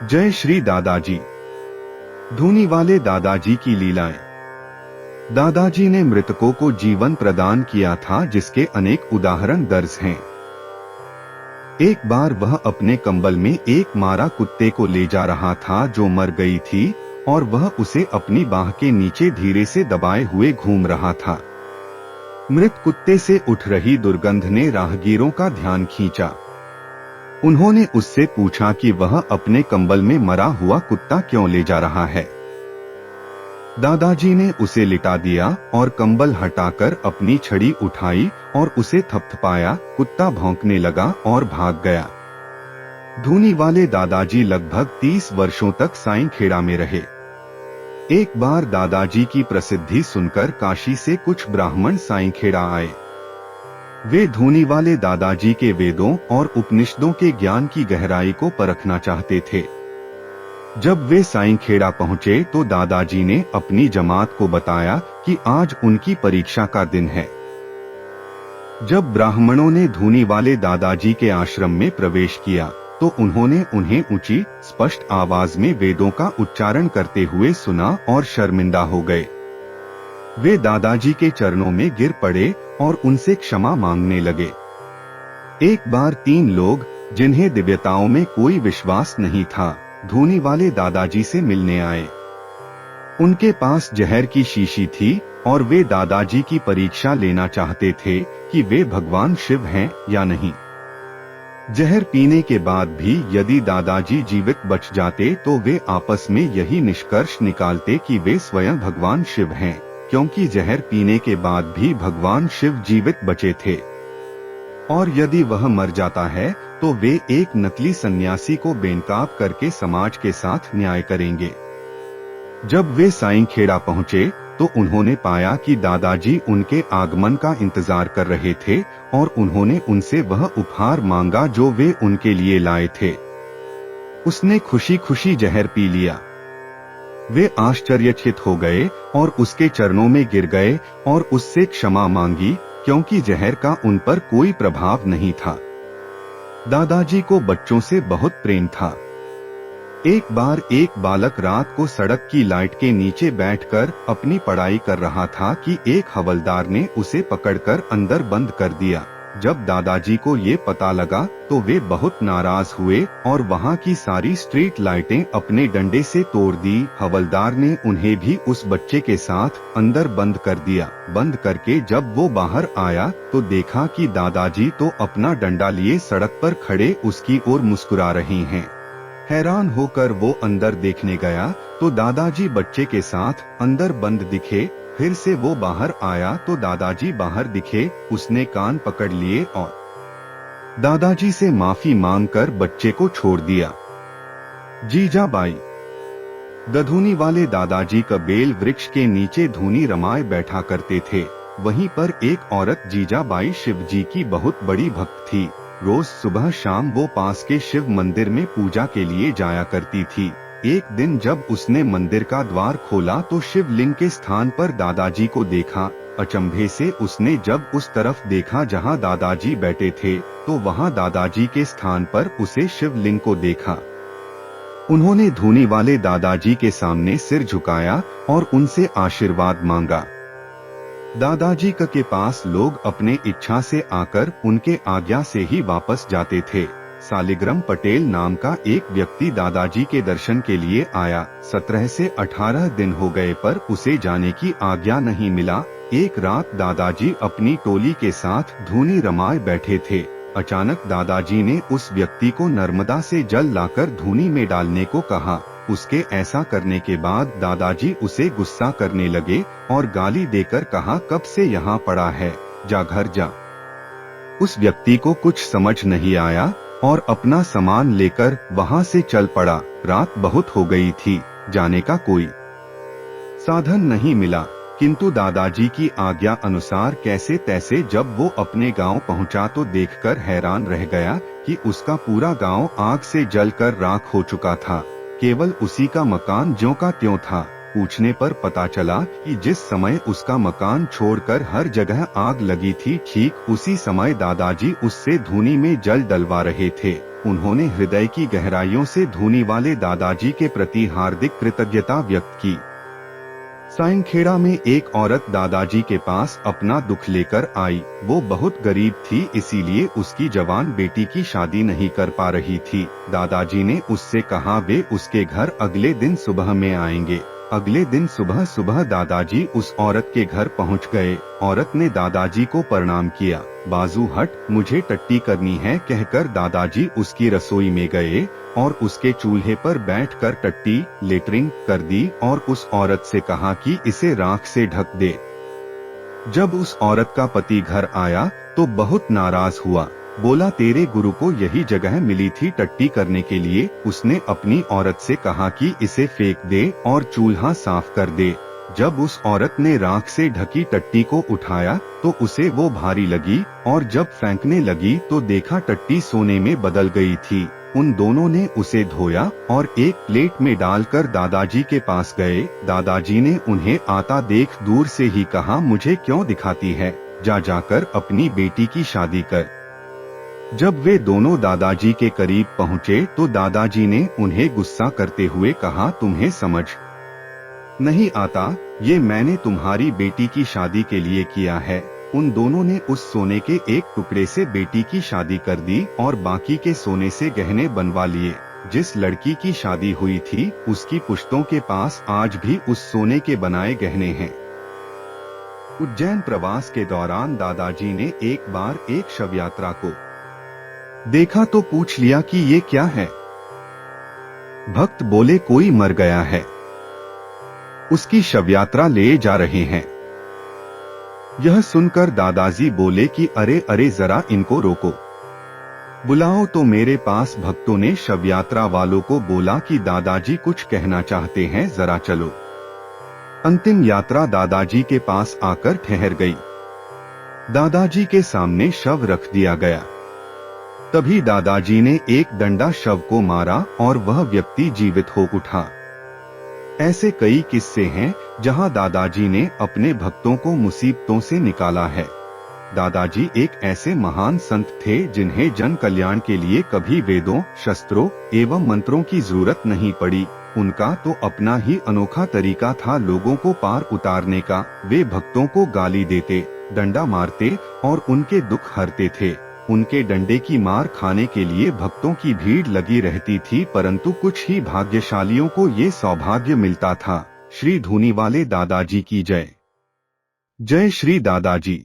जय श्री दादाजी। धूनी वाले दादाजी की लीलाएं। दादाजी ने मृतकों को जीवन प्रदान किया था, जिसके अनेक उदाहरण दर्ज हैं। एक बार वह अपने कंबल में एक मारा कुत्ते को ले जा रहा था जो मर गई थी, और वह उसे अपनी बाह के नीचे धीरे से दबाए हुए घूम रहा था। मृत कुत्ते से उठ रही दुर्गंध ने राहगीरों का ध्यान खींचा। उन्होंने उससे पूछा कि वह अपने कंबल में मरा हुआ कुत्ता क्यों ले जा रहा है। दादाजी ने उसे लिटा दिया और कंबल हटाकर अपनी छड़ी उठाई और उसे थपथपाया। कुत्ता भौंकने लगा और भाग गया। धूनी वाले दादाजी लगभग 30 वर्षों तक साईंखेड़ा में रहे। एक बार दादाजी की प्रसिद्धि सुनकर काशी से कुछ ब्राह्मण साईंखेड़ा आए। वे धूनी वाले दादाजी के वेदों और उपनिषदों के ज्ञान की गहराई को परखना चाहते थे। जब वे साईंखेड़ा पहुंचे तो दादाजी ने अपनी जमात को बताया कि आज उनकी परीक्षा का दिन है। जब ब्राह्मणों ने धूनी वाले दादाजी के आश्रम में प्रवेश किया तो उन्होंने उन्हें ऊंची स्पष्ट आवाज में वेदों का उच्चारण करते हुए सुना और शर्मिंदा हो गए। वे दादाजी के चरणों में गिर पड़े और उनसे क्षमा मांगने लगे। एक बार 3 लोग, जिन्हें दिव्यताओं में कोई विश्वास नहीं था, धूनी वाले दादाजी से मिलने आए। उनके पास जहर की शीशी थी और वे दादाजी की परीक्षा लेना चाहते थे कि वे भगवान शिव हैं या नहीं। जहर पीने के बाद भी यदि दादाजी जीवित बच जाते तो वे आपस में यही निष्कर्ष निकालते कि वे स्वयं भगवान शिव हैं, क्योंकि जहर पीने के बाद भी भगवान शिव जीवित बचे थे। और यदि वह मर जाता है तो वे एक नकली सन्यासी को बेनकाब करके समाज के साथ न्याय करेंगे। जब वे साईंखेड़ा पहुंचे तो उन्होंने पाया कि दादाजी उनके आगमन का इंतजार कर रहे थे और उन्होंने उनसे वह उपहार मांगा जो वे उनके लिए लाए थे। उसने खुशी खुशी जहर पी लिया। वे आश्चर्यचकित हो गए और उसके चरणों में गिर गए और उससे क्षमा मांगी, क्योंकि जहर का उन पर कोई प्रभाव नहीं था। दादाजी को बच्चों से बहुत प्रेम था। एक बार एक बालक रात को सड़क की लाइट के नीचे बैठकर अपनी पढ़ाई कर रहा था कि एक हवलदार ने उसे पकड़कर अंदर बंद कर दिया। जब दादाजी को ये पता लगा तो वे बहुत नाराज हुए और वहाँ की सारी स्ट्रीट लाइटें अपने डंडे से तोड़ दी। हवलदार ने उन्हें भी उस बच्चे के साथ अंदर बंद कर दिया। बंद करके जब वो बाहर आया तो देखा कि दादाजी तो अपना डंडा लिए सड़क पर खड़े उसकी ओर मुस्कुरा रहे हैं। हैरान होकर वो अंदर देखने गया तो दादाजी बच्चे के साथ अंदर बंद दिखे। फिर से वो बाहर आया तो दादाजी बाहर दिखे। उसने कान पकड़ लिए और दादाजी से माफी मांगकर बच्चे को छोड़ दिया। जीजाबाई। धूनी वाले दादाजी का बेल वृक्ष के नीचे धूनी रमाए बैठा करते थे। वहीं पर एक औरत जीजाबाई शिव जी की बहुत बड़ी भक्त थी। रोज सुबह शाम वो पास के शिव मंदिर में पूजा के लिए जाया करती थी। एक दिन जब उसने मंदिर का द्वार खोला तो शिवलिंग के स्थान पर दादाजी को देखा। अचंभे से उसने जब उस तरफ देखा जहां दादाजी बैठे थे तो वहां दादाजी के स्थान पर उसे शिवलिंग को देखा। उन्होंने धूनी वाले दादाजी के सामने सिर झुकाया और उनसे आशीर्वाद मांगा। दादाजी के पास लोग अपने इच्छा से आकर उनके आज्ञा से ही वापस जाते थे। सालिग्राम पटेल नाम का एक व्यक्ति दादाजी के दर्शन के लिए आया। 17 से 18 दिन हो गए पर उसे जाने की आज्ञा नहीं मिला। एक रात दादाजी अपनी टोली के साथ धूनी रमाए बैठे थे। अचानक दादाजी ने उस व्यक्ति को नर्मदा से जल लाकर धूनी में डालने को कहा। उसके ऐसा करने के बाद दादाजी उसे गुस्सा करने लगे और गाली देकर कहा, कब से यहाँ पड़ा है, जा घर जा। उस व्यक्ति को कुछ समझ नहीं आया और अपना सामान लेकर वहां से चल पड़ा। रात बहुत हो गई थी, जाने का कोई साधन नहीं मिला, किंतु दादाजी की आज्ञा अनुसार कैसे तैसे जब वो अपने गांव पहुंचा तो देखकर हैरान रह गया कि उसका पूरा गांव आग से जलकर राख हो चुका था। केवल उसी का मकान ज्यों का त्यों था। पूछने पर पता चला कि जिस समय उसका मकान छोड़कर हर जगह आग लगी थी, ठीक उसी समय दादाजी उससे धूनी में जल डलवा रहे थे। उन्होंने हृदय की गहराइयों से धूनी वाले दादाजी के प्रति हार्दिक कृतज्ञता व्यक्त की। साइंखेड़ा में एक औरत दादाजी के पास अपना दुख लेकर आई। वो बहुत गरीब थी, इसीलिए उसकी जवान बेटी की शादी नहीं कर पा रही थी। दादाजी ने उससे कहा वे उसके घर अगले दिन सुबह में आएंगे। अगले दिन सुबह सुबह दादाजी उस औरत के घर पहुंच गए। औरत ने दादाजी को प्रणाम किया। बाजू हट, मुझे टट्टी करनी है कहकर दादाजी उसकी रसोई में गए और उसके चूल्हे पर बैठकर टट्टी लेटरिंग कर दी और उस औरत से कहा कि इसे राख से ढक दे। जब उस औरत का पति घर आया तो बहुत नाराज हुआ। बोला, तेरे गुरु को यही जगह मिली थी टट्टी करने के लिए। उसने अपनी औरत से कहा कि इसे फेंक दे और चूल्हा साफ कर दे। जब उस औरत ने राख से ढकी टट्टी को उठाया तो उसे वो भारी लगी और जब फेंकने लगी तो देखा टट्टी सोने में बदल गई थी। उन दोनों ने उसे धोया और एक प्लेट में डालकर दादाजी के पास गए। दादाजी ने उन्हें आता देख दूर से ही कहा, मुझे क्यों दिखाती है, जाकर अपनी बेटी की शादी कर। जब वे दोनों दादाजी के करीब पहुंचे तो दादाजी ने उन्हें गुस्सा करते हुए कहा, तुम्हें समझ नहीं आता, ये मैंने तुम्हारी बेटी की शादी के लिए किया है। उन दोनों ने उस सोने के एक टुकड़े से बेटी की शादी कर दी और बाकी के सोने से गहने बनवा लिए। जिस लड़की की शादी हुई थी उसकी पुश्तों के पास आज भी उस सोने के बनाए गहने हैं। उज्जैन प्रवास के दौरान दादाजी ने एक बार एक शव यात्रा को देखा तो पूछ लिया कि ये क्या है। भक्त बोले, कोई मर गया है, उसकी शव यात्रा ले जा रहे हैं। यह सुनकर दादाजी बोले कि अरे अरे जरा इनको रोको, बुलाओ। तो मेरे पास भक्तों ने शव यात्रा वालों को बोला कि दादाजी कुछ कहना चाहते हैं, जरा चलो। अंतिम यात्रा दादाजी के पास आकर ठहर गई। दादाजी के सामने शव रख दिया गया। तभी दादाजी ने एक डंडा शव को मारा और वह व्यक्ति जीवित हो उठा। ऐसे कई किस्से हैं जहां दादाजी ने अपने भक्तों को मुसीबतों से निकाला है। दादाजी एक ऐसे महान संत थे जिन्हें जन कल्याण के लिए कभी वेदों, शस्त्रों एवं मंत्रों की जरूरत नहीं पड़ी। उनका तो अपना ही अनोखा तरीका था लोगों को पार उतारने का। वे भक्तों को गाली देते, डंडा मारते और उनके दुख हरते थे। उनके डंडे की मार खाने के लिए भक्तों की भीड़ लगी रहती थी, परंतु कुछ ही भाग्यशालियों को ये सौभाग्य मिलता था। श्री धूनी वाले दादाजी की जय। जय श्री दादाजी।